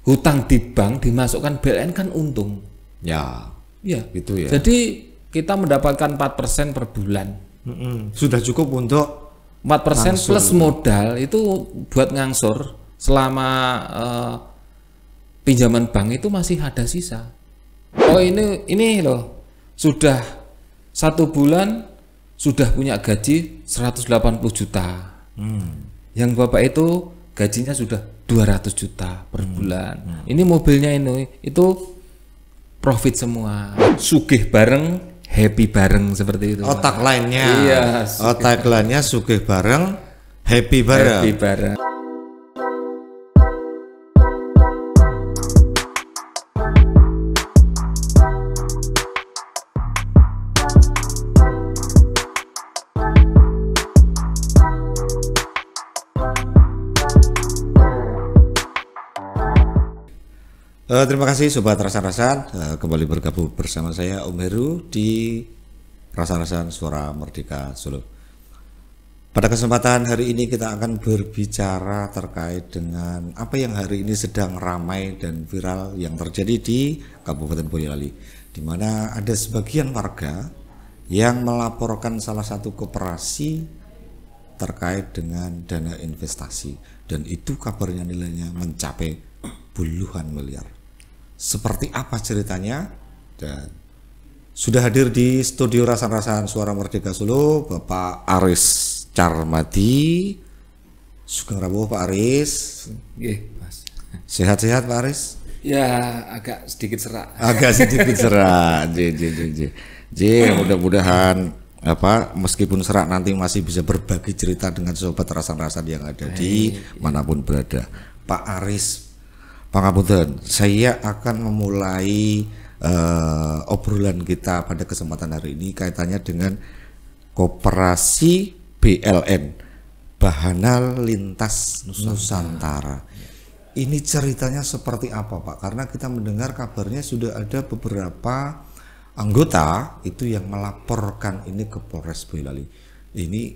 hutang di bank dimasukkan BLN kan untung. Ya, Ya, gitu ya. jadi kita mendapatkan 4% per bulan. Sudah cukup untuk 4% Ngangsur plus modal itu buat ngangsur selama pinjaman bank itu masih ada sisa. Oh ini loh, sudah 1 bulan sudah punya gaji 180 juta. Yang Bapak itu gajinya sudah 200 juta per bulan. Ini mobilnya ini itu profit semua. Sugih bareng, happy bareng seperti itu. otak lainnya. Iya, Otak lainnya sugih bareng, happy bareng. happy bareng. Terima kasih Sobat Rasan-Rasan, kembali bergabung bersama saya Om Heru di Rasan-Rasan Suara Merdeka Solo. Pada kesempatan hari ini kita akan berbicara terkait dengan apa yang hari ini sedang ramai dan viral yang terjadi di Kabupaten Boyolali, di mana ada sebagian warga yang melaporkan salah satu koperasi terkait dengan dana investasi, dan itu kabarnya nilainya mencapai puluhan miliar. Seperti apa ceritanya? Dan sudah hadir di studio Rasan-Rasan Suara Merdeka Solo Bapak Aris Carmadi. Sugeng rawuh Pak Aris. Nggih, Mas. Sehat-sehat Pak Aris? Ya, agak sedikit serak. Agak sedikit serak. Mudah-mudahan meskipun serak nanti masih bisa berbagi cerita dengan sobat Rasan-Rasan yang ada di manapun berada. Pak Aris, pangapunten, saya akan memulai obrolan kita pada kesempatan hari ini kaitannya dengan koperasi BLN, Bahana Lintas Nusantara. Ini ceritanya seperti apa Pak? Karena kita mendengar kabarnya sudah ada beberapa anggota itu yang melaporkan ini ke Polres Boyolali. Ini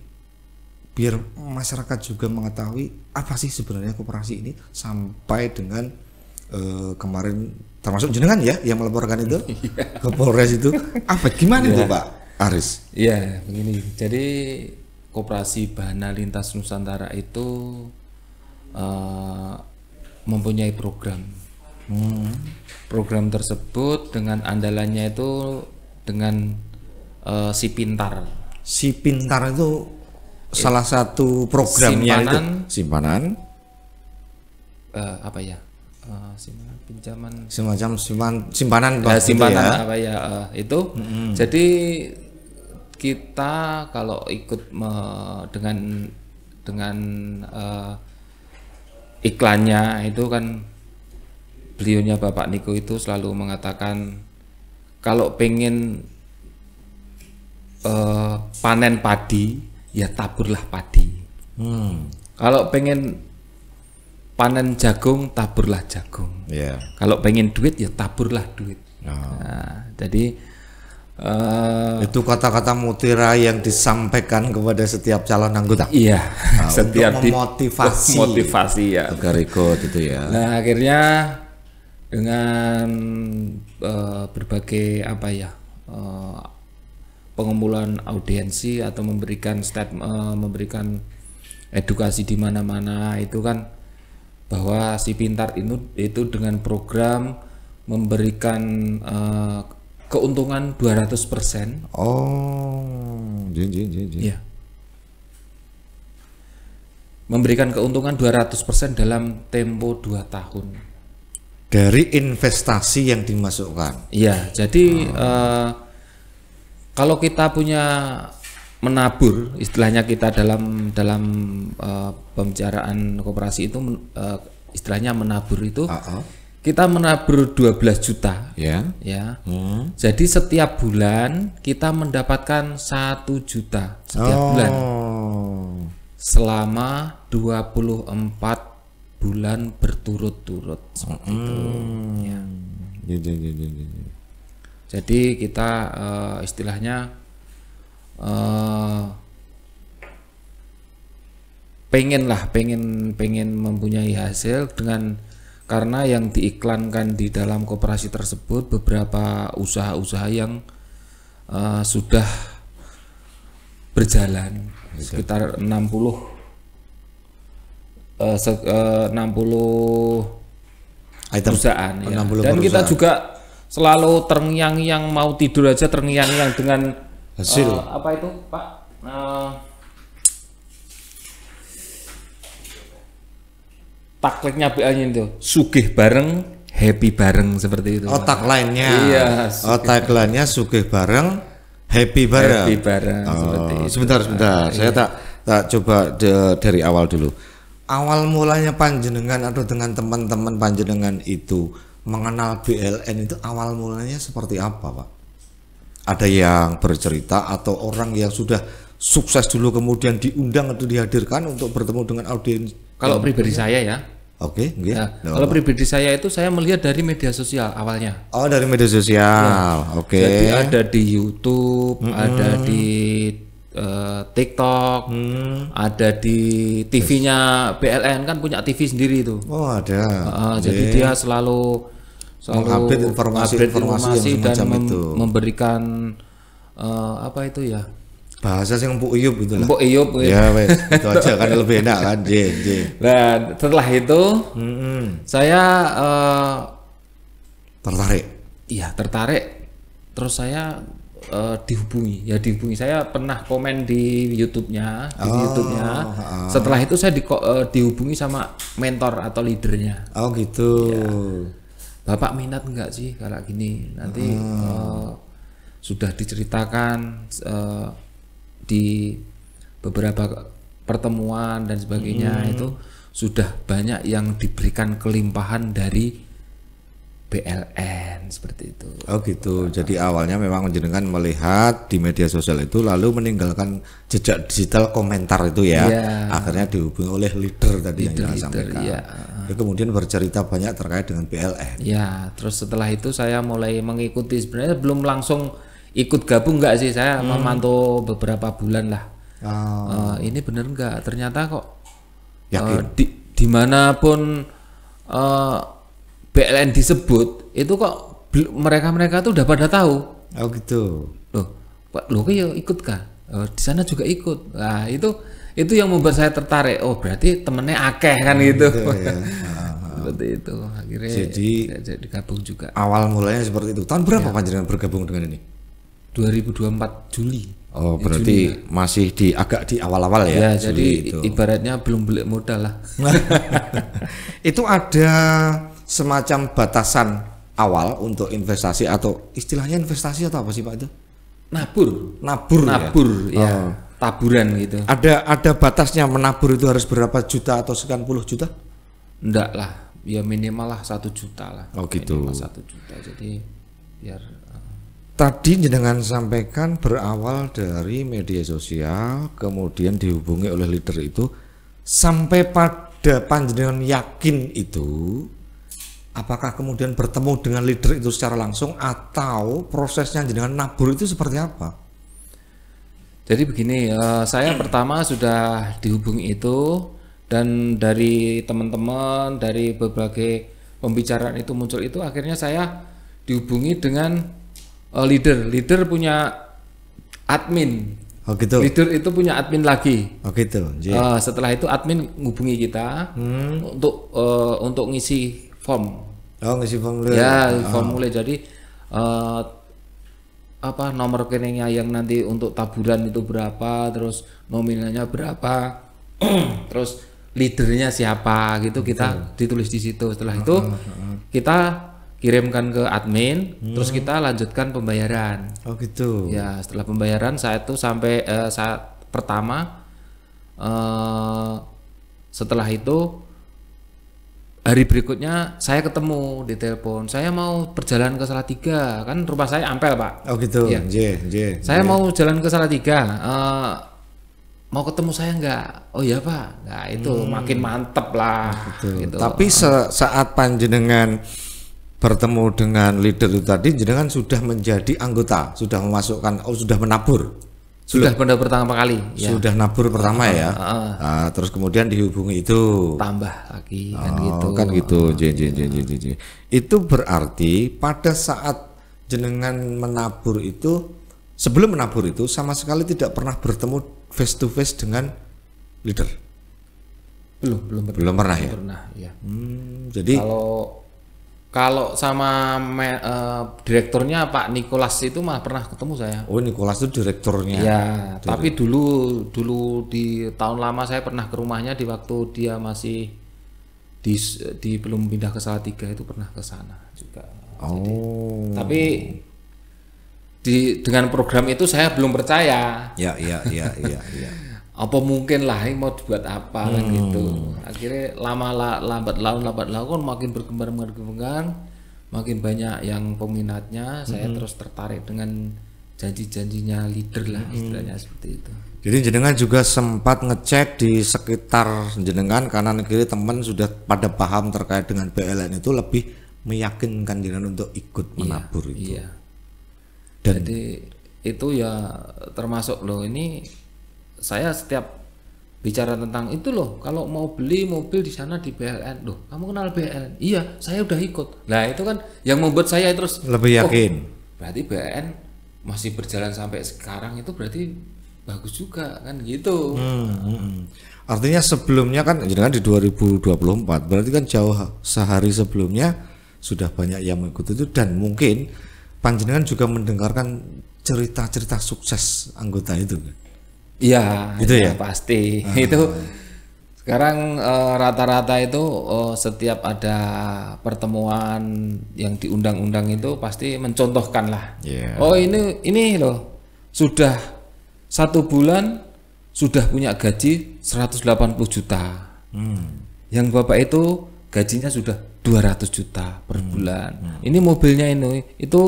biar masyarakat juga mengetahui apa sih sebenarnya koperasi ini sampai dengan kemarin termasuk jenengan ya yang melaporkan itu ke Polres itu. Gimana itu Pak Aris? Iya, begini. Jadi koperasi Bahana Lintas Nusantara itu mempunyai program. Program tersebut dengan andalannya itu dengan si Pintar. Si Pintar itu salah satu programnya simpanan simpanan pinjaman semacam simpanan itu. Jadi kita kalau ikut dengan iklannya itu kan beliaunya Bapak Niko itu selalu mengatakan kalau pengen panen padi ya taburlah padi. Kalau pengen panen jagung taburlah jagung. Kalau pengen duit ya taburlah duit. Nah, jadi itu kata-kata mutiara yang disampaikan kepada setiap calon anggota. Iya, setiap motivasi ya. Agar ikut itu ya. Nah, akhirnya dengan berbagai pengumpulan audiensi atau memberikan memberikan edukasi di mana-mana itu kan bahwa si Pintar itu dengan program memberikan keuntungan 200%. Ya. Memberikan keuntungan 200% dalam tempo 2 tahun. Dari investasi yang dimasukkan. Iya, jadi kalau kita punya menabur, istilahnya kita dalam pembicaraan koperasi itu istilahnya menabur itu kita menabur 12 juta ya. Jadi setiap bulan kita mendapatkan 1 juta setiap bulan selama 24 bulan berturut-turut seperti itu ya. Jadi kita istilahnya pengen mempunyai hasil dengan karena yang diiklankan di dalam koperasi tersebut beberapa usaha-usaha yang sudah berjalan sekitar 60 perusahaan ya. 60 Dan kita perusahaan. juga selalu terngiang-ngiang, mau tidur aja terngiang-ngiang dengan Hasil. apa itu Pak, takleknya BA-nya itu sugih bareng happy bareng seperti itu. Otak lainnya. Iya, Otak lainnya sugih bareng, happy bareng. happy bareng seperti itu. Sebentar. Saya tak coba dari awal dulu. Awal mulanya panjenengan atau dengan teman-teman panjenengan itu mengenal BLN itu awal mulanya seperti apa, Pak? Ada yang bercerita atau orang yang sudah sukses dulu kemudian diundang atau dihadirkan untuk bertemu dengan audiens? Kalau pribadi saya ya. Oke, nggih. Ya, kalau pribadi saya itu saya melihat dari media sosial awalnya. Oh, dari media sosial. Oke. Jadi ada di YouTube, ada di TikTok, ada di TV-nya BLN, kan punya TV sendiri itu. Oh, ada. Jadi dia selalu mengupdate informasi yang dan semacam itu. memberikan apa itu ya? Bahasa sing Empuk Iyup gitu lah. Empuk Iyup. Ya wes, itu aja kan lebih enak kan, J. Dan setelah itu saya tertarik. iya tertarik. Terus saya dihubungi saya pernah komen di YouTube-nya setelah itu saya dihubungi sama mentor atau leadernya. Oh gitu ya. Bapak minat enggak sih kalau gini nanti sudah diceritakan di beberapa pertemuan dan sebagainya itu sudah banyak yang diberikan kelimpahan dari BLN seperti itu. Oh gitu. Jadi awalnya memang jenengan melihat di media sosial itu lalu meninggalkan jejak digital komentar itu ya. Akhirnya dihubungi oleh leader tadi yang kita sampaikan. Dia kemudian bercerita banyak terkait dengan BLN. Ya, terus setelah itu saya mulai mengikuti, sebenarnya belum langsung ikut gabung enggak sih, saya memantau beberapa bulan lah. Ini bener enggak? Ternyata kok dimanapun BLN disebut itu kok mereka tuh udah pada tahu. Oh gitu. Loh kayak ikut kah? Di sana juga ikut. Nah itu yang membuat saya tertarik. Oh berarti temennya akeh kan gitu. Ya. Seperti itu. Akhirnya jadi gabung juga. Awal mulanya seperti itu. Tahun berapa panjenengan bergabung dengan ini? 2024 Juli. Oh berarti Juli. Masih agak di awal-awal ya? Ya jadi itu. Ibaratnya belum beli modal lah. Itu ada semacam batasan awal untuk investasi atau istilahnya investasi atau apa sih Pak itu? Nabur ya. Taburan gitu. Ada batasnya menabur itu harus berapa juta atau sekian puluh juta? Enggak lah, ya minimal lah 1 juta lah. Oh gitu. Minimal 1 juta. Jadi biar tadi jenengan sampaikan berawal dari media sosial, kemudian dihubungi oleh leader itu sampai pada panjenengan yakin itu. Apakah kemudian bertemu dengan leader itu secara langsung atau prosesnya dengan nabur itu seperti apa? Jadi begini, saya pertama sudah dihubungi itu dan dari teman-teman dari berbagai pembicaraan itu muncul itu akhirnya saya dihubungi dengan leader. Leader punya admin. Oh gitu. Leader itu punya admin lagi. Oh gitu. Setelah itu admin menghubungi kita untuk ngisi form. Oh ngisi formulir. Ya formulir. Jadi nomor rekeningnya yang nanti untuk taburan itu berapa, terus nominalnya berapa, terus leadernya siapa gitu kita ditulis di situ. Setelah itu kita kirimkan ke admin, terus kita lanjutkan pembayaran. Oh gitu. Ya setelah pembayaran saat itu sampai saat pertama, setelah itu hari berikutnya saya ketemu di telepon, saya mau berjalan ke Salatiga, kan rumah saya Ampel Pak. Oh gitu. Ya. Saya mau jalan ke Salatiga, mau ketemu saya enggak? Oh iya Pak. Nah itu makin mantep lah. Gitu. Tapi saat panjenengan bertemu dengan leader itu tadi, jenengan sudah menjadi anggota, sudah memasukkan, sudah menabur. Sudah benar pertama kali. Ya. Sudah nabur pertama ya. Nah, terus kemudian dihubungi itu. Tambah lagi kan gitu. Kan gitu. Itu berarti pada saat jenengan menabur itu, sebelum menabur itu sama sekali tidak pernah bertemu face to face dengan leader. Belum pernah ya. Pernah, ya. Jadi kalau sama direkturnya Pak Nicholas itu mah pernah ketemu saya. Oh, Nicholas itu direkturnya. Ya, tapi dulu di tahun lama saya pernah ke rumahnya di waktu dia masih di belum pindah ke Salatiga, itu pernah ke sana juga. Tapi dengan program itu saya belum percaya. Ya. Apa mungkin lah ini mau dibuat apa kan gitu. Akhirnya lambat laun kan makin berkembang, makin banyak yang peminatnya. Saya terus tertarik dengan janji-janjinya leader lah, istilahnya seperti itu. Jadi jenengan juga sempat ngecek di sekitar jenengan kanan kiri teman sudah pada paham terkait dengan BLN itu, lebih meyakinkan jenengan untuk ikut menabur itu. Iya. Jadi itu ya termasuk loh, ini saya setiap bicara tentang itu loh, kalau mau beli mobil di sana di BLN, loh kamu kenal BLN? Iya, saya udah ikut. Nah itu kan yang membuat saya terus lebih yakin. Berarti BLN masih berjalan sampai sekarang, itu berarti bagus juga kan gitu. Artinya sebelumnya kan jenengan di 2024, berarti kan jauh sehari sebelumnya sudah banyak yang mengikuti itu, dan mungkin panjenengan juga mendengarkan cerita-cerita sukses anggota itu. Iya, itu ya pasti. Itu sekarang rata-rata itu setiap ada pertemuan yang diundang-undang itu pasti mencontohkan lah. Oh ini loh, sudah 1 bulan sudah punya gaji 180 juta. Yang Bapak itu gajinya sudah 200 juta per bulan. Ini mobilnya itu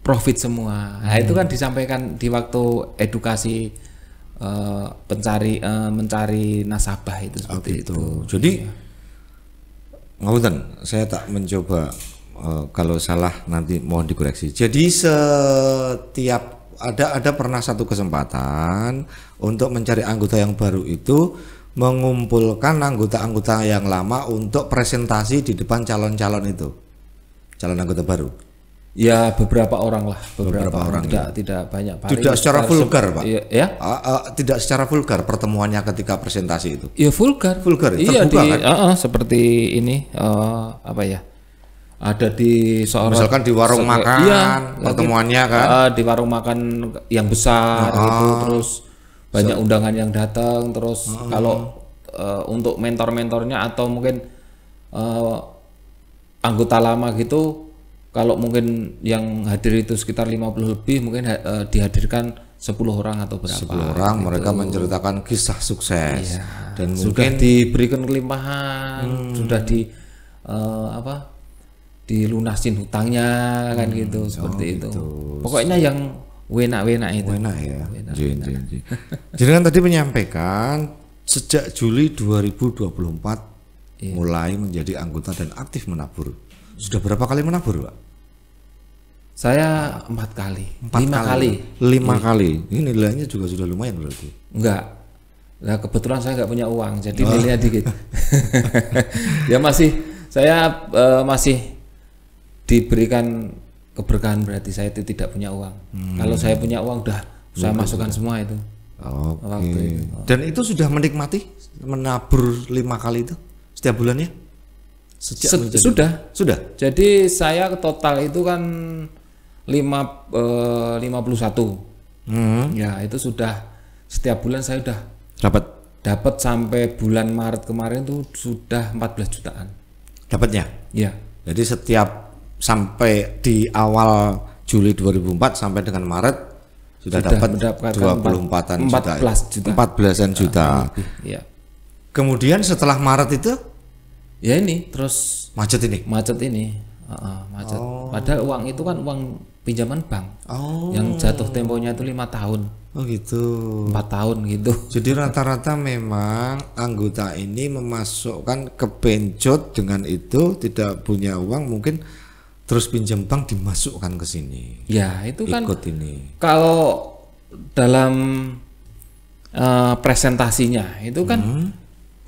profit semua. Nah, itu kan disampaikan di waktu edukasi mencari nasabah itu seperti itu. Jadi ngapunten, saya tak mencoba kalau salah nanti mohon dikoreksi. Jadi setiap ada pernah satu kesempatan untuk mencari anggota yang baru itu, mengumpulkan anggota-anggota yang lama untuk presentasi di depan calon-calon itu, calon anggota baru. Ya beberapa orang lah, beberapa orang, tidak banyak. Tidak secara vulgar, Pak. Ya. Tidak secara vulgar pertemuannya ketika presentasi itu. Ya vulgar. Iya, terbuka kan? Seperti ini apa ya? Ada di misalkan di warung makan, pertemuannya kan? Di warung makan yang besar gitu, terus banyak undangan yang datang, terus kalau untuk mentor-mentornya atau mungkin anggota lama gitu, kalau mungkin yang hadir itu sekitar 50 lebih, mungkin dihadirkan 10 orang atau berapa. 10 orang gitu. Mereka menceritakan kisah sukses. Iya. Dan sudah mungkin diberikan kelimpahan, sudah dilunasin hutangnya kan gitu, seperti itu. Pokoknya yang enak itu. Enak ya. Jadi kan tadi menyampaikan sejak Juli 2024 mulai menjadi anggota dan aktif menabur. Sudah berapa kali menabur, Pak? Saya 4 kali. 5 kali. 5 kali. Ini nilainya juga sudah lumayan berarti. Enggak. Nah, kebetulan saya nggak punya uang, jadi nilainya dikit. Ya saya masih diberikan keberkahan, berarti saya itu tidak punya uang. Kalau saya punya uang saya masukkan semua itu. Waktu itu. Dan itu sudah menikmati menabur 5 kali itu setiap bulannya? Sudah. Jadi saya total itu kan 51. Ya, itu sudah setiap bulan saya udah dapat sampai bulan Maret kemarin tuh sudah 14 jutaan. Dapatnya? Ya. Jadi setiap sampai di awal Juli 2004 sampai dengan Maret sudah dapat 24-an juta. 14-an juta. Ya. Kemudian setelah Maret itu ya ini terus macet ini. Padahal uang itu kan uang pinjaman bank. Yang jatuh temponya itu 5 tahun. Oh gitu. 4 tahun gitu. Jadi rata-rata memang anggota ini memasukkan kepencut dengan itu, tidak punya uang mungkin terus pinjam bank dimasukkan ke sini. Ya itu kan ikut ini. Kalau dalam presentasinya itu kan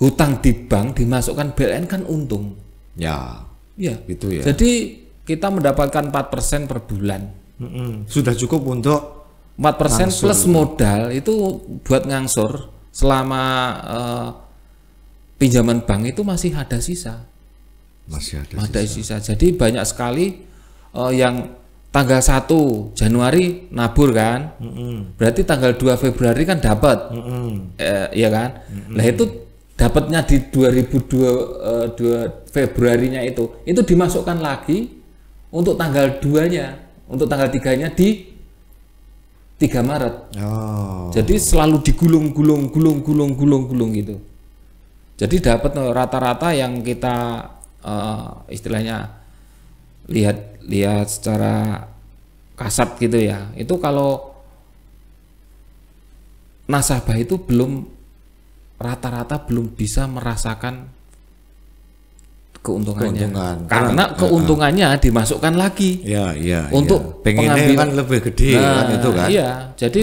hutang di bank dimasukkan BLN kan untung. Ya. Ya. Gitu ya. Jadi kita mendapatkan 4% per bulan. Sudah cukup untuk 4% plus modal itu buat ngangsur selama pinjaman bank itu masih ada sisa. Masih ada sisa. Jadi banyak sekali yang tanggal 1 Januari nabur kan. Berarti tanggal 2 Februari kan dapat. Iya kan? Nah itu dapatnya di 2002 Februarinya itu dimasukkan lagi untuk tanggal 2-nya, untuk tanggal 3-nya di 3 Maret. Jadi selalu digulung gitu. Jadi dapat rata-rata yang kita istilahnya lihat secara kasat gitu ya. Itu kalau nasabah itu rata-rata belum bisa merasakan keuntungannya. Karena keuntungannya dimasukkan lagi. Untuk pengennya kan lebih gede kan itu kan. Iya, jadi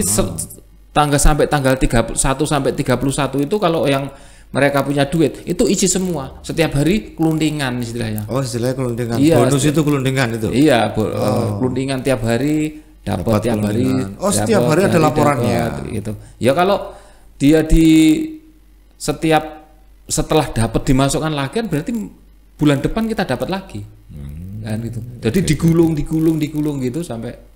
sampai tanggal 31 sampai 31 itu kalau yang mereka punya duit itu isi semua. Setiap hari kelundingan istilahnya. Oh, istilahnya kelundingan. Iya, bonus itu kelundingan itu. Iya, kelundingan tiap hari dapat tiap hari. Oh, setiap hari ada laporannya. Gitu. Ya kalau dia setelah dapat dimasukkan lagi kan berarti bulan depan kita dapat lagi. Kan gitu. Jadi digulung gitu sampai.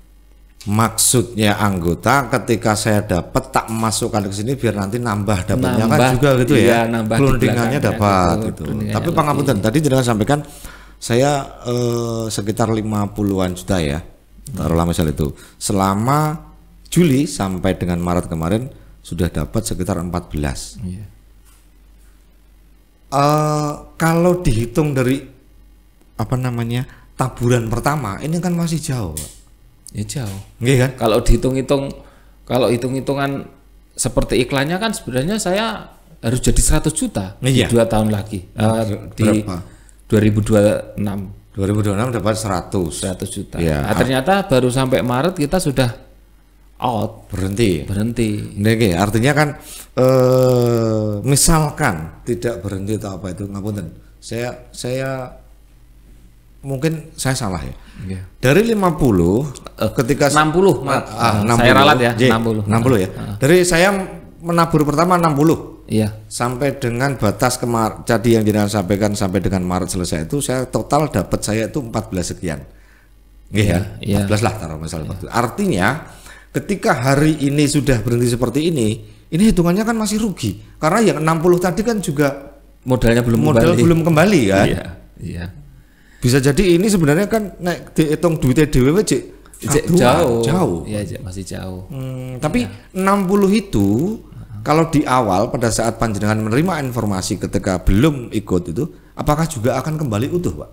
Maksudnya anggota ketika saya dapat tak masukkan ke sini biar nanti nambah dapatnya kan juga gitu ya. Kelundingannya dapat gitu. Tapi Pangapunten tadi jenengan sampaikan saya sekitar 50-an juta ya. Taruhlah misal itu. Selama Juli sampai dengan Maret kemarin sudah dapat sekitar 14. Iya. Kalau dihitung dari taburan pertama ini kan masih jauh, Pak. Ya jauh. Iya kan? Kalau hitung-hitungan seperti iklannya kan sebenarnya saya harus jadi 100 juta di 2 tahun lagi. Di 2026 dapat 100 juta. Ya. Nah, ternyata baru sampai Maret kita sudah out, berhenti. Oke, artinya kan misalkan tidak berhenti atau apa itu ngapunten. Saya mungkin saya salah ya. Dari 50 ketika 60, 60 saya ralat ya, 60 ya. Dari saya menabur pertama 60. Iya. Sampai dengan batas jadi yang jenengan sampaikan sampai dengan Maret selesai itu saya total dapat saya itu 14 sekian. Iya, 14 lah taruh misalnya. Artinya ketika hari ini sudah berhenti seperti ini hitungannya kan masih rugi. Karena yang 60 tadi kan juga modal belum kembali kan. Iya. Bisa jadi ini sebenarnya kan naik dihitung duitnya dhewe jauh. Iya, masih jauh. Tapi 60 itu kalau di awal pada saat panjenengan menerima informasi ketika belum ikut itu, apakah juga akan kembali utuh, Pak?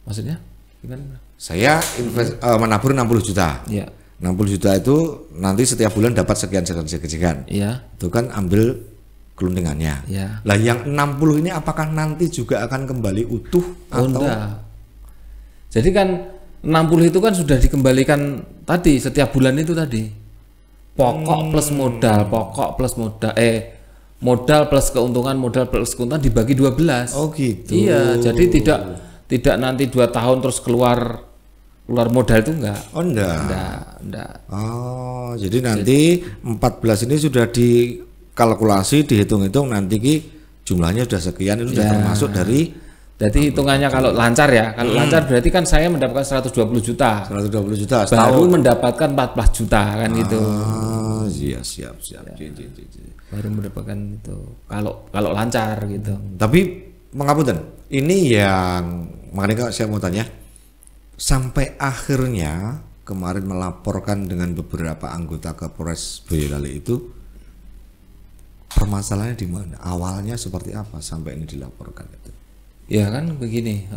Maksudnya gimana? Saya menabur 60 juta. Iya. 60 juta itu nanti setiap bulan dapat sekian. Iya. Itu kan ambil kelundingannya. Iya. Lah yang 60 ini apakah nanti juga akan kembali utuh atau enggak? Jadi kan 60 itu kan sudah dikembalikan tadi setiap bulan itu tadi. Pokok plus modal, modal plus keuntungan dibagi 12. Oh gitu. Iya, jadi tidak nanti 2 tahun terus keluar modal itu enggak. Oh enggak. Oh, jadi nanti 14 ini sudah dikalkulasi, dihitung-hitung nanti jumlahnya sudah sekian itu sudah termasuk dari. Jadi hitungannya kalau lancar ya, lancar berarti kan saya mendapatkan 120 juta. 120 juta baru mendapatkan 14 juta kan gitu. Iya, siap. Baru mendapatkan itu. Kalau lancar gitu. Tapi Pangapunten, ini yang makanya saya mau tanya, sampai akhirnya kemarin melaporkan dengan beberapa anggota ke Polres Boyolali itu permasalahannya di mana? Awalnya seperti apa sampai ini dilaporkan itu? Ya kan begini,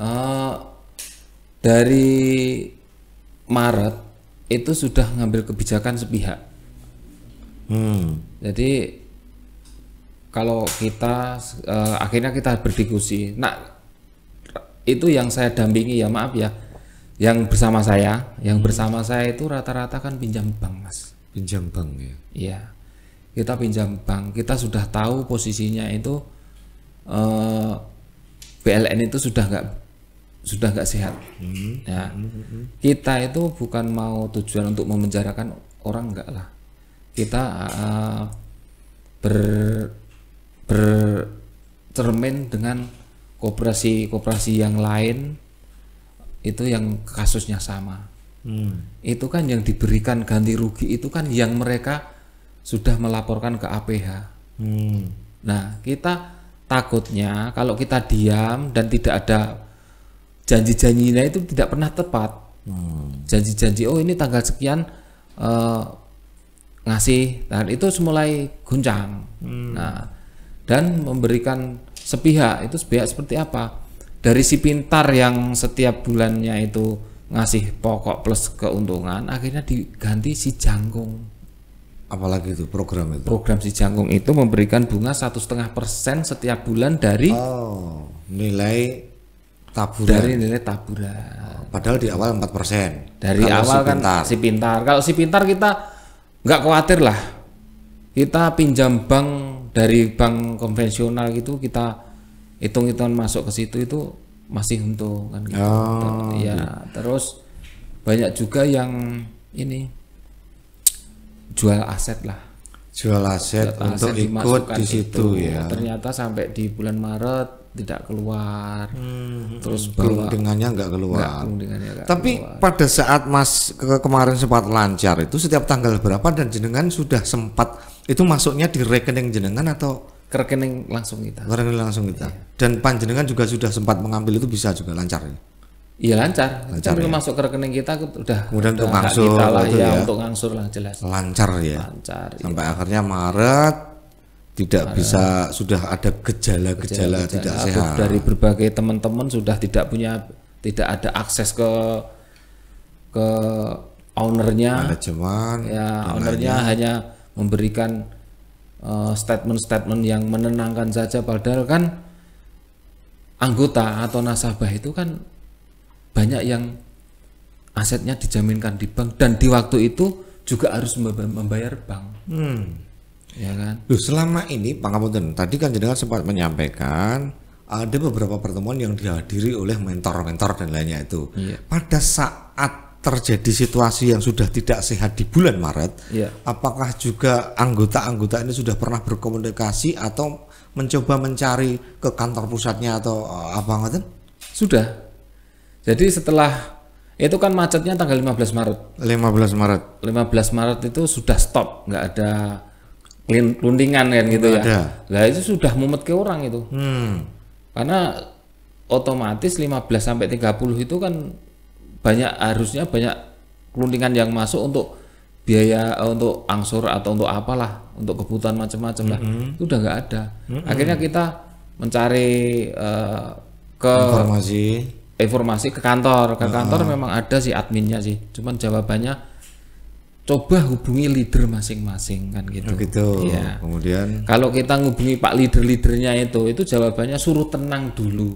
dari Maret itu sudah ngambil kebijakan sepihak. Jadi kalau kita akhirnya kita berdiskusi, nah itu yang saya dampingi ya maaf ya, yang bersama saya itu rata-rata kan pinjam bank mas. Pinjam bank ya. Iya, kita pinjam bank, kita sudah tahu posisinya itu PLN itu sudah nggak sehat. Ya, kita itu bukan mau tujuan untuk memenjarakan orang, enggak lah. Kita bercermin dengan koperasi yang lain itu yang kasusnya sama. Itu kan yang diberikan ganti rugi itu kan yang mereka sudah melaporkan ke APH. Nah, kita takutnya kalau kita diam dan tidak ada janji-janjinya itu tidak pernah tepat. Janji-janji, oh ini tanggal sekian ngasih, dan itu mulai guncang. Nah, dan memberikan sepihak itu seperti apa? Dari si pintar yang setiap bulannya itu ngasih pokok plus keuntungan, akhirnya diganti si jangkung. Apalagi itu program itu? Program si jangkung itu memberikan bunga 1,5% setiap bulan dari nilai taburan. Dari nilai taburan. Padahal di awal 4%. Dari kalau awal kan si pintar. Kalau si pintar kita nggak khawatir lah. Kita pinjam bank dari bank konvensional gitu, kita hitung-hitungan masuk ke situ itu masih untung kan gitu. Ya, terus banyak juga yang ini jual aset lah. Jual aset untuk ikut di situ ya. Ternyata sampai di bulan Maret tidak keluar. Terus kelundingannya nggak keluar. Tapi pada saat Mas kemarin sempat lancar itu setiap tanggal berapa dan jenengan sudah sempat itu masuknya di rekening jenengan atau ke rekening langsung kita? Rekening langsung kita. Dan panjenengan juga sudah sempat mengambil itu bisa juga lancar ya? Iya lancar. Lancar kan ya? Masuk ke rekening kita udah. Kemudian untuk hak ngangsur kita lah itu ya, ya? untuk ngangsur lah jelas. Lancar ya. Lancar. Sampai akhirnya Maret tidak bisa, sudah ada gejala-gejala tidak sehat. Dari berbagai teman-teman sudah tidak ada akses ke ownernya. Manajemen. Ya, ownernya hanya memberikan statement-statement yang menenangkan saja, padahal kan anggota atau nasabah itu kan banyak yang asetnya dijaminkan di bank dan di waktu itu juga harus membayar bank. Ya kan? Loh, selama ini Pak Ngapunten, tadi kan jenengan sempat menyampaikan ada beberapa pertemuan yang dihadiri oleh mentor-mentor dan lainnya itu. Iya. Pada saat terjadi situasi yang sudah tidak sehat di bulan Maret, apakah juga anggota-anggota ini sudah pernah berkomunikasi atau mencoba mencari ke kantor pusatnya atau apa Ngapunten? Sudah. Jadi setelah itu kan macetnya tanggal 15 Maret. 15 Maret. 15 Maret itu sudah stop, nggak ada kelundingan kan gitu ya. Lah itu sudah mumet ke orang itu. Karena otomatis 15 sampai 30 itu kan harusnya banyak kelundingan yang masuk untuk biaya untuk angsur atau untuk apalah, untuk kebutuhan macam-macam lah. Itu udah nggak ada. Akhirnya kita mencari ke informasi ke kantor. Ke kantor memang ada sih adminnya sih. Cuman jawabannya coba hubungi leader masing-masing kan gitu. Ya. Kemudian kalau kita ngubungi Pak leadernya itu jawabannya suruh tenang dulu.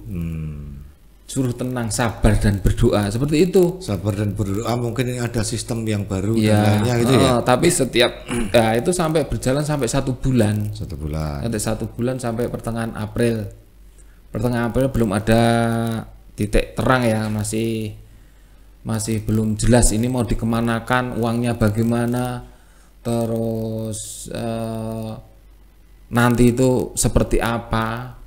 Suruh tenang, sabar dan berdoa, seperti itu. Sabar dan berdoa, mungkin ada sistem yang baru dan lainnya gitu ya. Tapi setiap itu sampai berjalan sampai 1 bulan. 1 bulan. Sampai 1 bulan sampai pertengahan April. Pertengahan April belum ada titik terang ya, masih belum jelas ini mau dikemanakan, uangnya bagaimana, terus nanti itu seperti apa.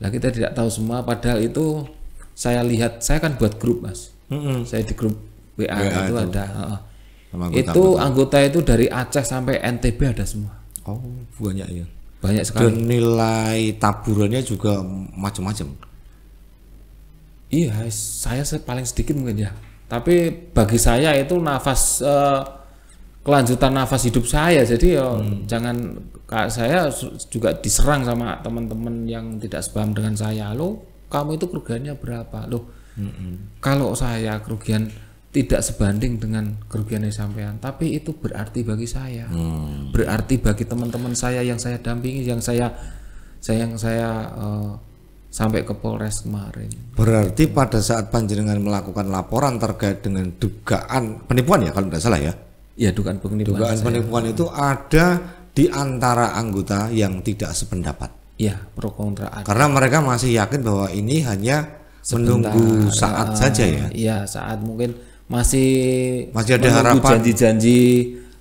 Nah kita tidak tahu semua, padahal itu saya lihat, saya kan buat grup Mas. Saya di grup WA itu ada. Itu anggota itu dari Aceh sampai NTB ada semua. Oh banyak ya. Banyak sekali. Dan nilai taburannya juga macam-macam. Iya, saya paling sedikit mungkin ya. Tapi bagi saya itu kelanjutan nafas hidup saya. Jadi jangan, saya juga diserang sama teman-teman yang tidak sepaham dengan saya. Loh, kamu itu kerugiannya berapa? Loh, kalau saya kerugian tidak sebanding dengan kerugian yang sampean, tapi itu berarti bagi saya. Berarti bagi teman-teman saya yang saya dampingi, yang saya sampai ke Polres kemarin. Berarti pada saat panjenengan melakukan laporan terkait dengan dugaan penipuan ya kalau tidak salah ya. Ya, dugaan penipuan. Dugaan penipuan itu ada di antara anggota yang tidak sependapat. Ya, pro kontra ada. Karena mereka masih yakin bahwa ini hanya menunggu saat saja ya. Iya, saat mungkin masih ada harapan. Janji-janji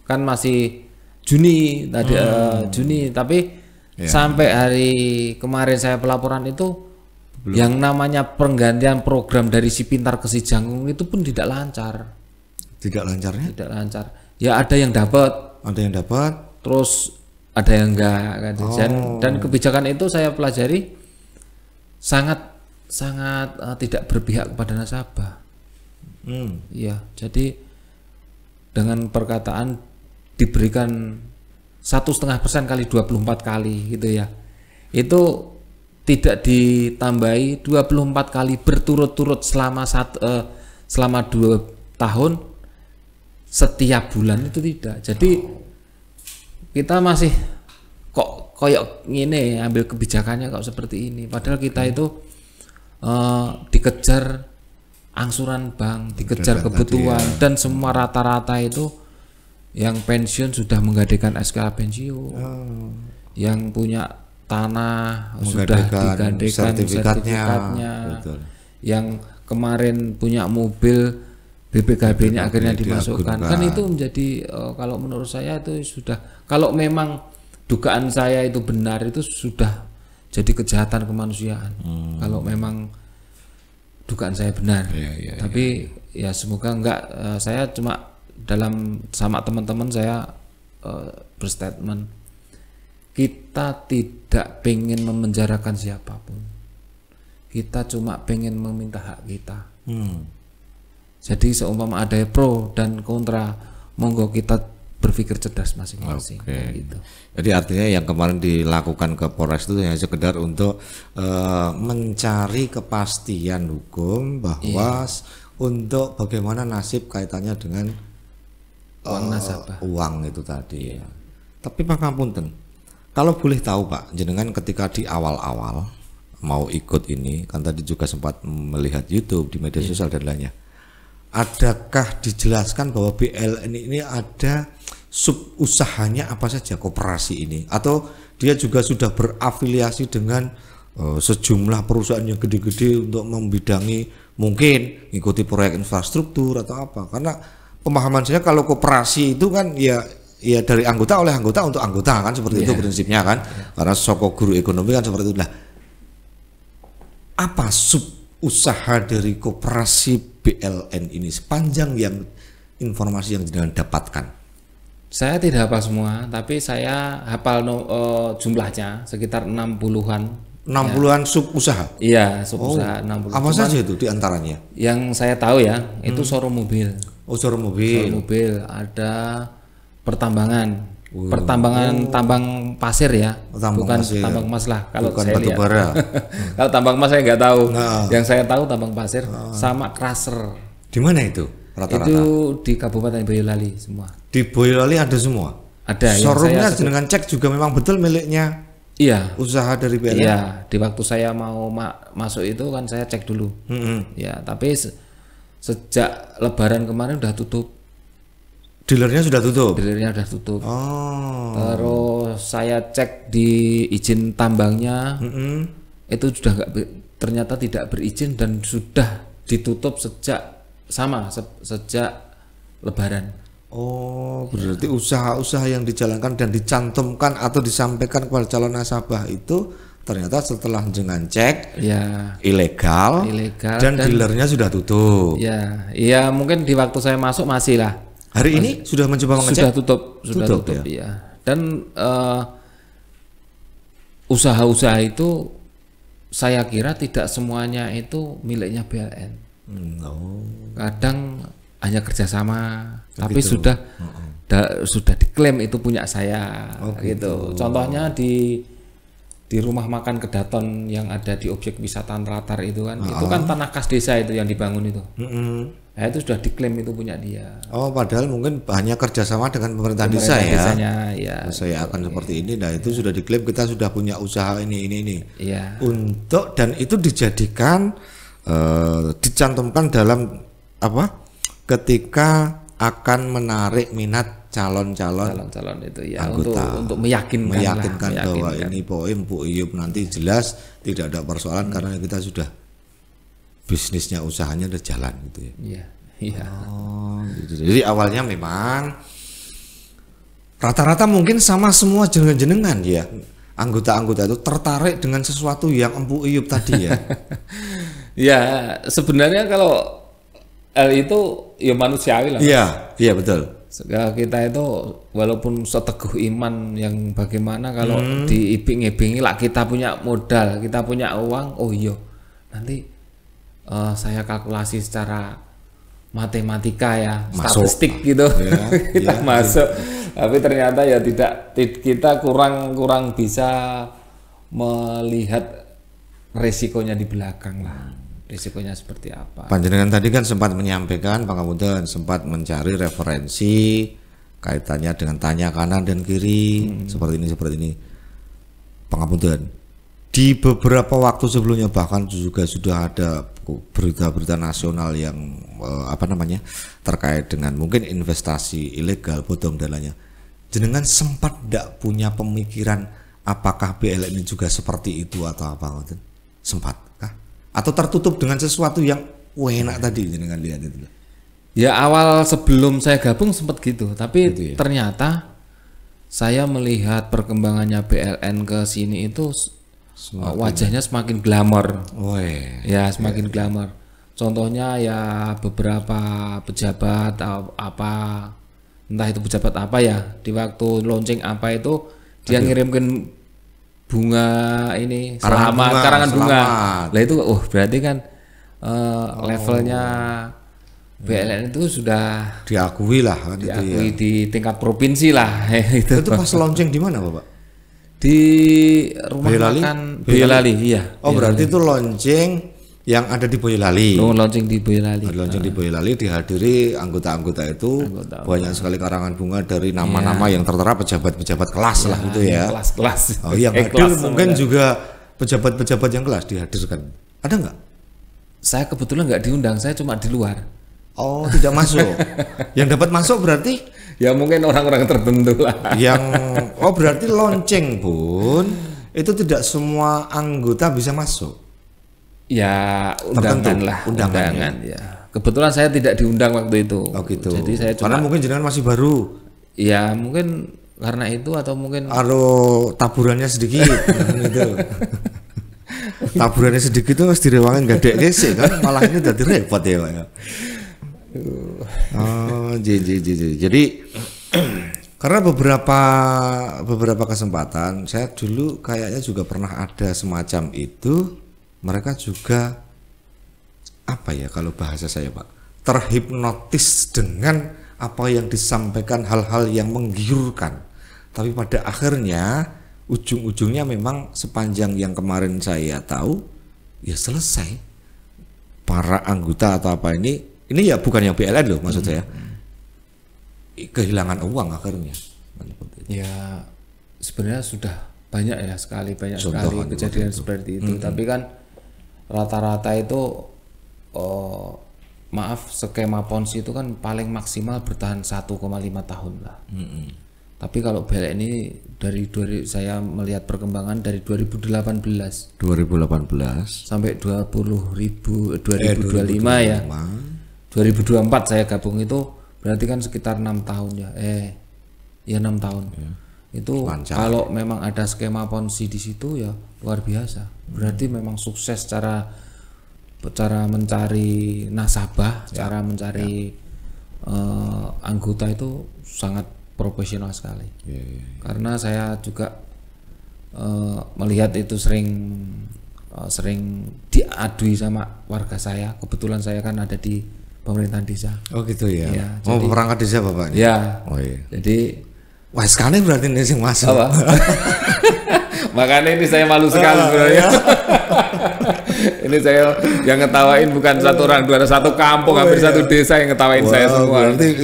kan masih Juni tadi Juni, tapi sampai hari kemarin saya pelaporan itu yang namanya penggantian program dari si Pintar ke si Jangkung itu pun tidak lancar. Tidak lancarnya? Tidak lancar. Ya ada yang dapat. Ada yang dapat. Terus ada yang enggak kan. Dan kebijakan itu saya pelajari sangat tidak berpihak kepada nasabah. Ya, jadi dengan perkataan diberikan 1,5% kali 24 kali gitu ya. Itu tidak ditambahi 24 kali berturut-turut selama 2 tahun setiap bulan, itu tidak. Jadi kita masih kok koyok ngene ambil kebijakannya kok seperti ini, padahal kita itu dikejar angsuran bank, dikejar kebutuhan dan semua rata-rata itu yang pensiun sudah menggadaikan SK pensiun, yang punya tanah sudah digadaikan sertifikatnya, yang kemarin punya mobil BPKB-nya akhirnya dimasukkan. Kan itu menjadi kalau menurut saya itu sudah, kalau memang dugaan saya itu benar, itu sudah jadi kejahatan kemanusiaan. Kalau memang dugaan saya benar. Tapi ya semoga enggak. Saya cuma sama teman-teman saya berstatement, kita tidak pengen memenjarakan siapapun. Kita cuma pengen meminta hak kita. Jadi seumpama ada pro dan kontra, monggo kita berpikir cerdas masing-masing. Gitu. Jadi artinya yang kemarin dilakukan ke Polres itu hanya sekedar untuk mencari kepastian hukum bahwa untuk bagaimana nasib kaitannya dengan uang nasabah, uang itu tadi. Tapi Pak Ngapunten, kalau boleh tahu Pak, jenengan ketika di awal-awal mau ikut ini, kan tadi juga sempat melihat YouTube di media sosial dan lainnya. Adakah dijelaskan bahwa BLN ini ada sub usahanya apa saja koperasi ini, atau dia juga sudah berafiliasi dengan sejumlah perusahaan yang gede-gede untuk membidangi mungkin ikuti proyek infrastruktur atau apa? Karena pemahaman saya kalau koperasi itu kan ya dari anggota oleh anggota untuk anggota kan, seperti itu prinsipnya kan, karena soko guru ekonomi kan seperti itu. Nah, apa sub usaha dari koperasi BLN ini sepanjang yang informasi yang jangan dapatkan? Saya tidak hafal semua, tapi saya hafal jumlahnya sekitar 60-an. 60-an sub usaha? Iya, sub usaha 60. Apa saja itu diantaranya? Yang saya tahu ya, itu showroom mobil. Oh, showroom mobil. Showroom mobil, ada pertambangan. Pertambangan tambang pasir ya, bukan pasir. Tambang emas lah kalau bukan saya batu lihat. bara. Kalau tambang emas saya nggak tahu. Yang saya tahu tambang pasir sama crusher. Di mana itu rata-rata? Itu di Kabupaten Boyolali semua. Di Boyolali ada semua. Ada. Showroomnya dengan cek juga memang betul miliknya. Iya. Usaha dari BLN. Iya. Di waktu saya mau masuk itu kan saya cek dulu. Ya, tapi sejak Lebaran kemarin udah tutup. Dealernya sudah tutup. Dealernya sudah tutup. Terus saya cek di izin tambangnya, itu sudah ternyata tidak berizin dan sudah ditutup sejak Lebaran. Oh, berarti usaha-usaha yang dijalankan dan dicantumkan atau disampaikan kepada calon nasabah itu ternyata setelah dengan cek ilegal dan dealernya sudah tutup. Iya mungkin di waktu saya masuk masih lah. Hari ini sudah mencoba mengecek? Sudah tutup ya. Dan usaha-usaha itu saya kira tidak semuanya itu miliknya BLN. Kadang hanya kerjasama, tapi sudah diklaim itu punya saya. Gitu. Contohnya di rumah makan Kedaton yang ada di objek wisata Ratar itu kan, itu kan tanah kas desa itu yang dibangun itu. Nah, itu sudah diklaim itu punya dia. Oh, padahal mungkin hanya kerjasama dengan pemerintah desa ya. Desanya, ya. Saya akan seperti ini. Nah, itu sudah diklaim kita sudah punya usaha ini. Iya. Untuk dan itu dijadikan dicantumkan dalam apa? Ketika akan menarik minat calon-calon itu ya anggota untuk meyakinkan bahwa ini poem Bu Iyub nanti jelas tidak ada persoalan karena kita sudah bisnisnya, usahanya udah jalan gitu ya. Iya, iya. Oh, gitu. Jadi awalnya memang rata-rata mungkin sama semua jenengan ya. Anggota-anggota itu tertarik dengan sesuatu yang Empu Iyub tadi ya. Ya, sebenarnya kalau itu ya manusiawi lah. Iya, iya betul. Kita itu walaupun seteguh iman yang bagaimana kalau diibing-ibingi lah kita punya modal, kita punya uang, oh iya nanti saya kalkulasi secara matematika ya, masuk. Statistik gitu, ya, kita ya, masuk. Ya. Tapi ternyata ya tidak, kita kurang bisa melihat resikonya di belakang lah. Risikonya seperti apa? Panjenengan tadi kan sempat menyampaikan, Pangapunten, sempat mencari referensi kaitannya dengan tanya kanan dan kiri seperti ini. Pangapunten, di beberapa waktu sebelumnya bahkan juga sudah ada berita-berita nasional yang terkait dengan mungkin investasi ilegal, bodong dan lainnya. Jenengan sempat tidak punya pemikiran apakah BLN ini juga seperti itu atau apa? Sempat? Atau tertutup dengan sesuatu yang enak tadi jenengan lihat itu? Ya awal sebelum saya gabung sempat gitu, tapi gitu ya? Ternyata saya melihat perkembangannya BLN ke sini itu wajahnya semakin glamor. Ya semakin glamor. Contohnya ya beberapa pejabat entah itu pejabat apa ya, di waktu launching apa itu dia ngirimkan bunga ini karangan bunga. Lah itu berarti kan levelnya BLN itu sudah diakui lah kan, diakui di tingkat provinsi lah. Itu pas launching di mana Bapak? Di rumah makan Boyolali, iya. Oh berarti itu launching yang ada di Boyolali. Launching di Boyolali. Di Boyolali dihadiri anggota-anggota itu, banyak sekali karangan bunga dari nama-nama yang tertera pejabat-pejabat kelas lah gitu ya. Kelas-kelas. Oh yang hadir mungkin juga pejabat-pejabat yang kelas dihadirkan. Ada nggak? Saya kebetulan nggak diundang, saya cuma di luar. Oh tidak masuk. Yang dapat masuk berarti? Ya mungkin orang-orang tertentu lah. Berarti launching pun itu tidak semua anggota bisa masuk. Ya undangan ya. Kebetulan saya tidak diundang waktu itu. Oh gitu. Jadi saya karena mungkin jenengan masih baru. Ya mungkin karena itu atau mungkin taburannya sedikit gitu. Taburannya sedikit itu harus direwangin gede gesek kan, malah ini jadi repot ya Pak. Jadi karena beberapa kesempatan saya dulu kayaknya juga pernah ada semacam itu. Mereka juga kalau bahasa saya Pak, terhipnotis dengan apa yang disampaikan, hal-hal yang menggiurkan. Tapi pada akhirnya ujung-ujungnya memang sepanjang yang kemarin saya tahu ya selesai. Para anggota atau apa ini ya bukan yang BLN loh maksud saya. Kehilangan uang akhirnya. Ya sebenarnya sudah banyak sekali kejadian seperti itu. Tapi kan rata-rata itu skema Ponzi itu kan paling maksimal bertahan 1,5 tahun lah. Tapi kalau BLN ini dari saya melihat perkembangan dari 2018 sampai 2025 ya. 2024 saya gabung itu berarti kan sekitar 6 tahun ya. 6 tahun. Ya. Itu lancar. Kalau memang ada skema Ponzi di situ ya luar biasa. Berarti memang sukses cara mencari nasabah, cara mencari anggota itu sangat profesional sekali. Karena saya juga melihat itu sering diadui sama warga saya. Kebetulan saya kan ada di pemerintahan desa. Oh gitu ya. Jadi, perangkat desa Bapak? Ya. Jadi wah sekali berarti ini sih masuk. Makanya ini saya malu sekali sebenarnya. Ini saya yang ngetawain bukan satu orang, satu kampung, hampir satu desa yang ngetawain saya semua. Berarti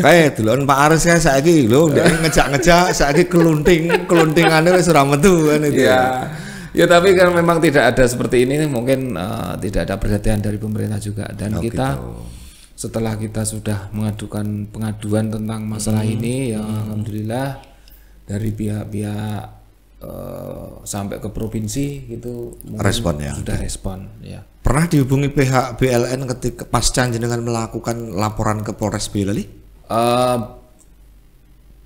kayak duluan Pak Aris kayak saiki lho, ngejak-ngejak saiki keluntingane wis ora metu kan itu. Ya tapi kan memang tidak ada seperti ini, mungkin tidak ada perhatian dari pemerintah juga dan kita setelah kita sudah mengajukan pengaduan tentang masalah ini ya alhamdulillah dari pihak-pihak sampai ke provinsi gitu Respon ya. sudah respon ya. Pernah dihubungi pihak BLN ketika pasca jenengan melakukan laporan ke Polres Boyolali?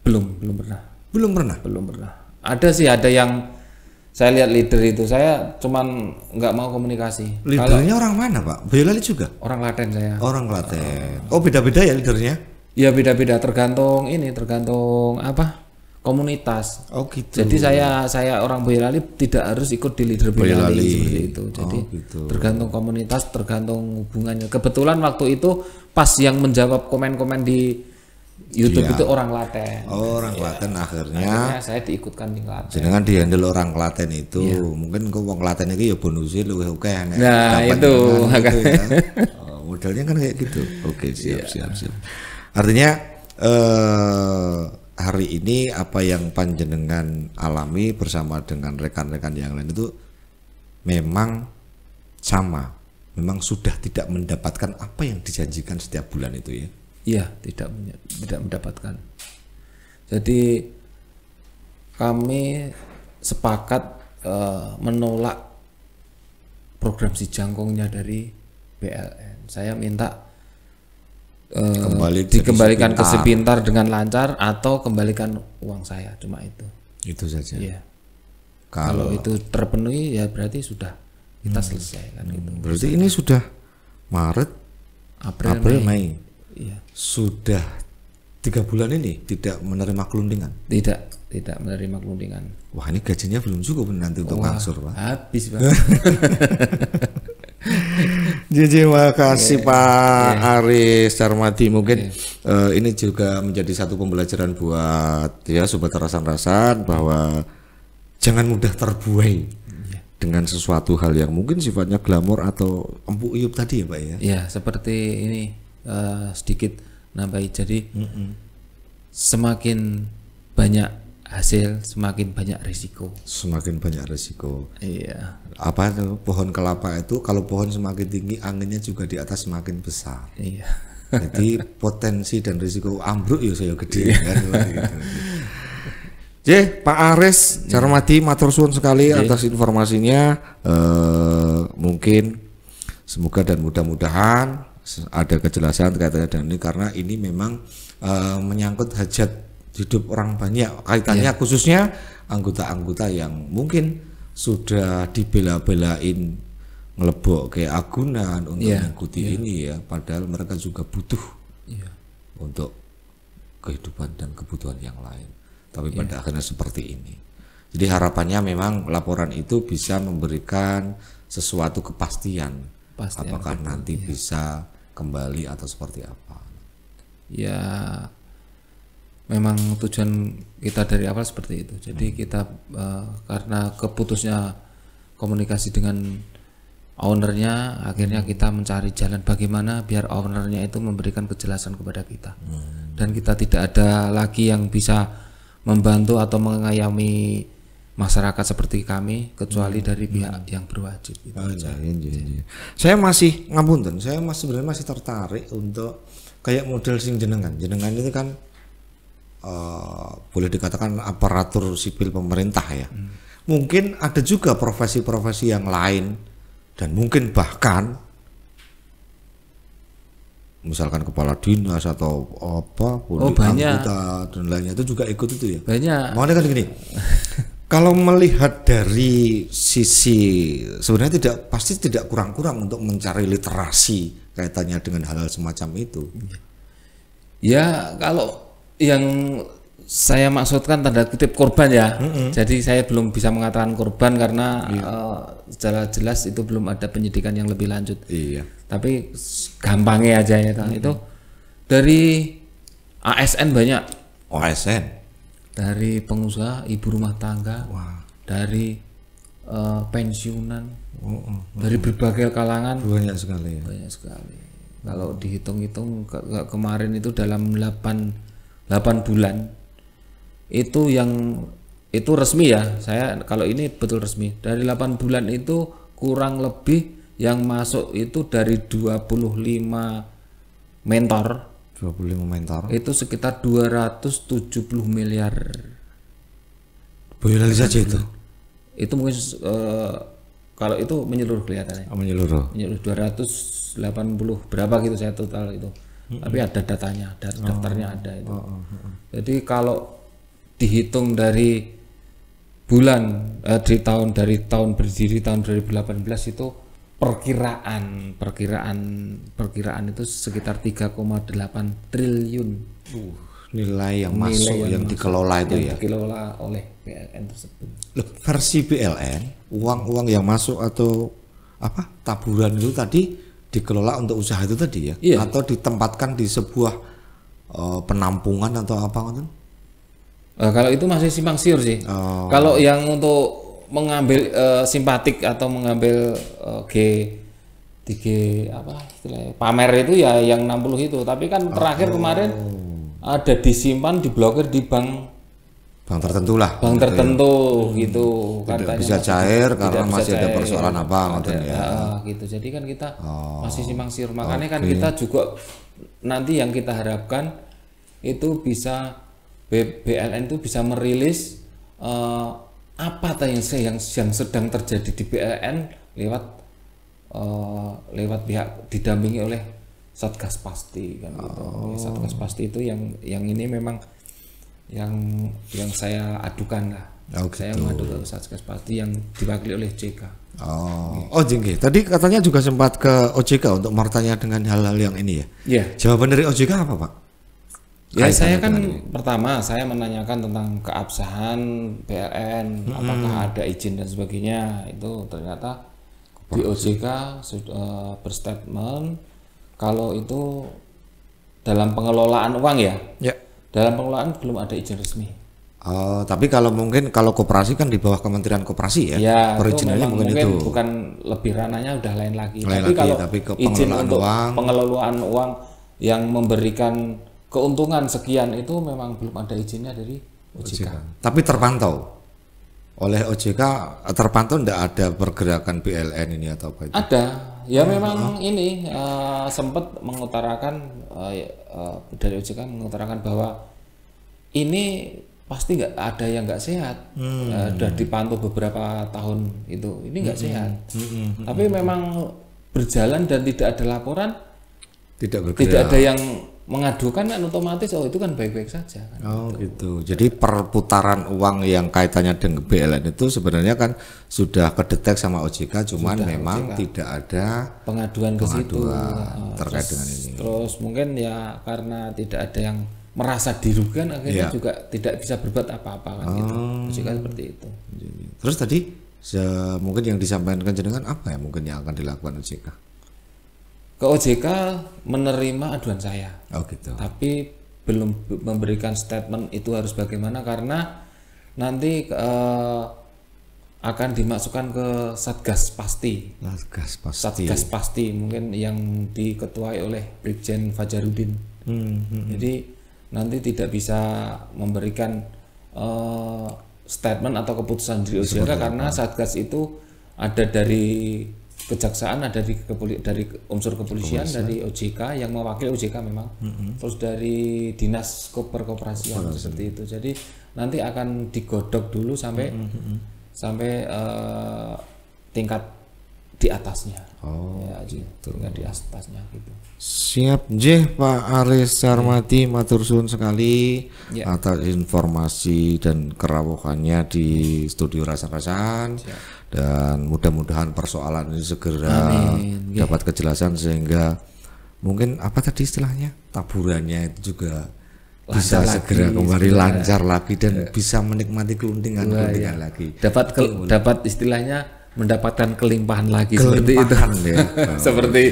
Belum pernah. Belum pernah. Ada yang saya lihat leader itu, saya cuman nggak mau komunikasi. Leadernya orang mana Pak? Boyolali juga? Orang Klaten saya. Orang Klaten. Oh beda-beda ya leadernya? Ya beda-beda tergantung apa komunitas. Oh gitu. Jadi saya orang Boyolali tidak harus ikut di leader Boyolali seperti itu. Jadi gitu. tergantung komunitas, tergantung hubungannya. Kebetulan waktu itu pas yang menjawab komen-komen di YouTube itu orang Klaten. Oh, orang Klaten akhirnya saya diikutkan di Klaten. jenengan dihandle orang Klaten itu. Mungkin kok wong Klaten iki ya bonusnya luwih akeh nek. Nah, itu gitu ya. Modelnya kan kayak gitu. Oke, siap. Artinya hari ini apa yang panjenengan alami bersama dengan rekan-rekan yang lain itu memang sama. Memang sudah tidak mendapatkan apa yang dijanjikan setiap bulan itu ya. Iya, tidak mendapatkan. Jadi kami sepakat menolak program si jangkungnya dari BLN. Saya minta dikembalikan ke Sipintar dengan lancar atau kembalikan uang saya, cuma itu. Itu saja. Iya. Kalau itu terpenuhi ya berarti sudah kita selesai kan gitu. Berarti ini sudah Maret, April, Mei. Iya. Sudah 3 bulan ini tidak menerima kelundingan. Tidak menerima kelundingan. Wah ini gajinya belum cukup nanti untuk ngangsur Pak. Habis Pak. Terima kasih Pak Aris Carmadi. Mungkin ini juga menjadi satu pembelajaran buat ya sobat rasan-rasan bahwa jangan mudah terbuai dengan sesuatu hal yang mungkin sifatnya glamor atau empuk iup tadi ya Pak ya. Ya seperti ini. Sedikit nambahi jadi semakin banyak hasil semakin banyak risiko. Iya. Apa itu pohon kelapa itu kalau pohon semakin tinggi anginnya juga di atas semakin besar. Iya. Jadi potensi dan risiko ambruk ya saya gede kan. Pak Aris Carmadi matur suwun sekali atas informasinya. Mungkin semoga dan mudah-mudahan ada kejelasan terkait dengan ini karena ini memang menyangkut hajat hidup orang banyak kaitannya khususnya anggota-anggota yang mungkin sudah dibela-belain ngelebok kayak agunan untuk mengikuti ini ya padahal mereka juga butuh untuk kehidupan dan kebutuhan yang lain tapi pada akhirnya seperti ini. Jadi harapannya memang laporan itu bisa memberikan sesuatu kepastian apakah nanti bisa kembali atau seperti apa. Ya memang tujuan kita dari awal seperti itu. Jadi kita karena keputusnya komunikasi dengan ownernya, akhirnya kita mencari jalan bagaimana biar ownernya itu memberikan kejelasan kepada kita. Dan kita tidak ada lagi yang bisa membantu atau mengayomi masyarakat seperti kami kecuali dari pihak yang berwajib gitu aja. Saya masih ngapunten, saya sebenarnya masih tertarik untuk kayak model sing jenengan itu kan boleh dikatakan aparatur sipil pemerintah ya. Mungkin ada juga profesi-profesi yang lain dan mungkin bahkan misalkan kepala dinas atau apa anggota dan lainnya itu juga ikut itu ya. Banyak. Makanya kan gini. Kalau melihat dari sisi sebenarnya pasti tidak kurang-kurang untuk mencari literasi kaitannya dengan hal-hal semacam itu. Ya kalau yang saya maksudkan tanda kutip korban ya. Jadi saya belum bisa mengatakan korban karena secara jelas itu belum ada penyidikan yang lebih lanjut. Iya. Tapi gampangnya aja ya itu dari ASN banyak. ASN. Dari pengusaha, ibu rumah tangga, dari pensiunan, dari berbagai kalangan banyak sekali. Kalau dihitung-hitung kemarin itu dalam 8 bulan itu yang itu resmi ya. Saya kalau ini betul resmi. Dari 8 bulan itu kurang lebih yang masuk itu dari 25 mentor 25 mentor. itu sekitar 270 miliar. Boyolali saja itu. Itu mungkin kalau itu menyeluruh kelihatannya. Menyeluruh. Menyeluruh 280 berapa gitu saya total itu. Tapi ada datanya, daftarnya ada itu. Jadi kalau dihitung dari bulan dari tahun berdiri tahun 2018 itu perkiraan itu sekitar 3,8 triliun Nilai yang masuk yang dikelola itu ya. dikelola oleh PLN tersebut. Loh, versi PLN, uang-uang yang masuk atau apa taburan itu tadi dikelola untuk usaha itu tadi ya? Iya. Atau ditempatkan di sebuah penampungan atau apa kan? Kalau itu masih simpang siur sih. Kalau yang untuk mengambil simpatik atau mengambil apa istilahnya pamer itu ya yang 60 itu. Tapi kan terakhir kemarin ada disimpan diblokir di bank tertentu lah. Bank tertentu gitu. Tidak bisa cair karena bisa masih ada cair. persoalan apa ya. Gitu. Jadi kan kita masih simpang siur. Makanya kan kita juga nanti yang kita harapkan itu bisa BLN itu bisa merilis apa yang sedang terjadi di BLN lewat pihak didampingi oleh Satgas Pasti kan gitu. Satgas Pasti itu yang ini memang yang saya adukan lah. Saya mengadu ke Satgas Pasti yang diwakili oleh OJK. Jengke. Tadi katanya juga sempat ke OJK untuk bertanya dengan hal-hal yang ini ya. Iya. Jawaban dari OJK apa, Pak? Ya saya kan pertama saya menanyakan tentang keabsahan PLN, apakah ada izin dan sebagainya. Itu ternyata di OJK sudah berstatement kalau itu dalam pengelolaan uang ya. Dalam pengelolaan belum ada izin resmi. Tapi kalau koperasi kan di bawah Kementerian Koperasi ya. Perizinannya mungkin itu. Bukan lebih ranahnya udah lain lagi. Tapi izin untuk pengelolaan uang yang memberikan keuntungan sekian itu memang belum ada izinnya dari OJK. Tapi terpantau oleh OJK, tidak ada pergerakan PLN ini atau apa itu? Ada, ya memang ini sempat mengutarakan dari OJK mengutarakan bahwa ini pasti nggak ada yang nggak sehat. Sudah dipantau beberapa tahun itu, ini nggak sehat. Tapi memang berjalan dan tidak ada laporan, tidak ada yang mengadukan kan otomatis itu kan baik-baik saja kan. Gitu. Jadi perputaran uang yang kaitannya dengan BLN itu sebenarnya kan sudah kedetek sama OJK, cuman memang tidak ada pengaduan ke situ terkait dengan ini. Terus mungkin ya karena tidak ada yang merasa dirugikan akhirnya juga tidak bisa berbuat apa-apa kan gitu. OJK seperti itu. Terus tadi mungkin yang disampaikan jenengan apa ya mungkin yang akan dilakukan OJK? Ke OJK menerima aduan saya, gitu. Tapi belum memberikan statement itu harus bagaimana karena nanti akan dimasukkan ke Satgas Pasti. Satgas Pasti mungkin yang diketuai oleh Brigjen Fajarudin. Jadi nanti tidak bisa memberikan statement atau keputusan dari OJK karena Satgas itu ada dari Kejaksaan, ada dari unsur kepolisian, dari OJK yang mewakili OJK memang, terus dari Dinas Perkoperasian seperti itu. Jadi nanti akan digodok dulu sampai tingkat di atasnya. Tingkat di atasnya gitu. Siap, Pak Aris Sarmadi, matur suwun sekali atas informasi dan kerawuhannya di studio Rasan-Rasan. Dan mudah-mudahan persoalan ini segera dapat kejelasan sehingga mungkin apa tadi istilahnya keburannya itu juga bisa segera kembali lancar lagi dan bisa menikmati keluntingan lagi. Dapat istilahnya mendapatkan kelimpahan lagi seperti itu. Seperti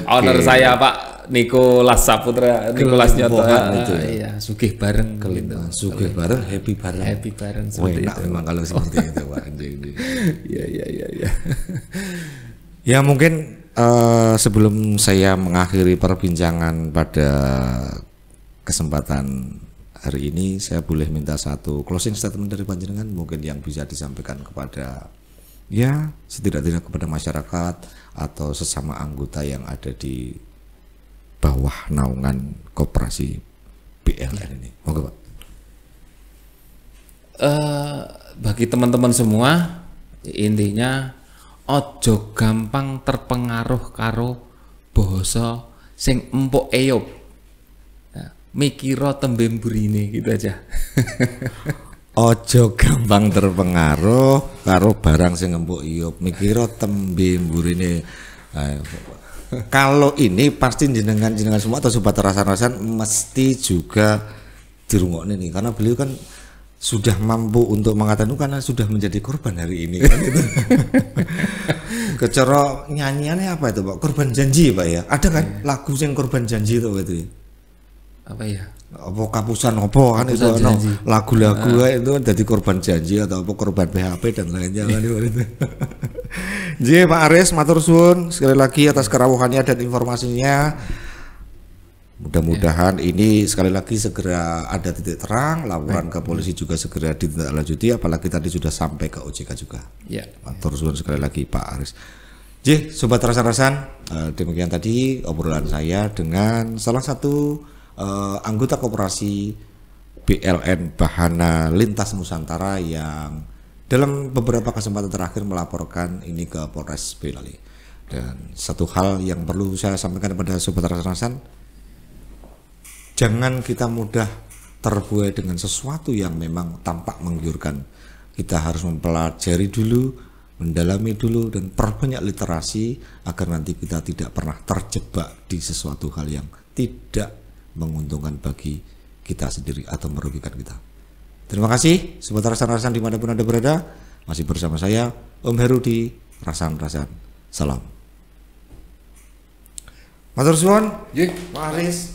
owner saya Pak Nikolas Saputra, Nikolas Nyoto itu. Iya, sugih bareng gitu. Sugih bareng, happy bareng seperti itu. Memang kalau seperti itu Pak anjing. Iya. Ya mungkin sebelum saya mengakhiri perbincangan pada kesempatan hari ini, saya boleh minta satu closing statement dari panjenengan mungkin yang bisa disampaikan kepada setidaknya kepada masyarakat atau sesama anggota yang ada di bawah naungan koperasi BLN ini? Monggo Pak. Bagi teman-teman semua, intinya ojo gampang terpengaruh karo basa sing empuk eyop. Nah, mikiro tembe mburine gitu aja. Ojo gampang terpengaruh karo barang sing empuk eyop, mikiro tembe mburine. Kalau ini pasti jenengan semua atau sobat rasan-rasan mesti juga dirungokne nih, karena beliau kan sudah mampu untuk mengatakan itu karena sudah menjadi korban hari ini kan gitu. Kecara nyanyiannya apa itu Pak? Korban janji Pak ya? Ada kan lagu yang korban janji itu gitu. Apa ya? Apa kapusan apa kan itu no, lagu-lagu itu jadi korban janji atau apa korban PHP dan lainnya kan itu. Jadi Pak Aris matur suwun sekali lagi atas kerawuhannya dan informasinya. Mudah-mudahan ini sekali lagi segera ada titik terang, laporan ke polisi juga segera ditindaklanjuti, apalagi tadi sudah sampai ke OJK juga. Ya. Matur suwun sekali lagi Pak Aris. Jadi sobat rasan-rasan, demikian tadi obrolan saya dengan salah satu anggota koperasi BLN Bahana Lintas Nusantara yang dalam beberapa kesempatan terakhir melaporkan ini ke Polres Boyolali. Dan satu hal yang perlu saya sampaikan kepada sobat rasan-rasan, jangan kita mudah terbuai dengan sesuatu yang memang tampak menggiurkan. Kita harus mempelajari dulu, mendalami dulu, dan perbanyak literasi agar nanti kita tidak pernah terjebak di sesuatu hal yang tidak menguntungkan bagi kita sendiri atau merugikan kita. Terima kasih sobat rasan-rasan dimanapun Anda berada. Masih bersama saya Om Heru di Rasan-Rasan. Salam. Matur suwun, Pak Aris.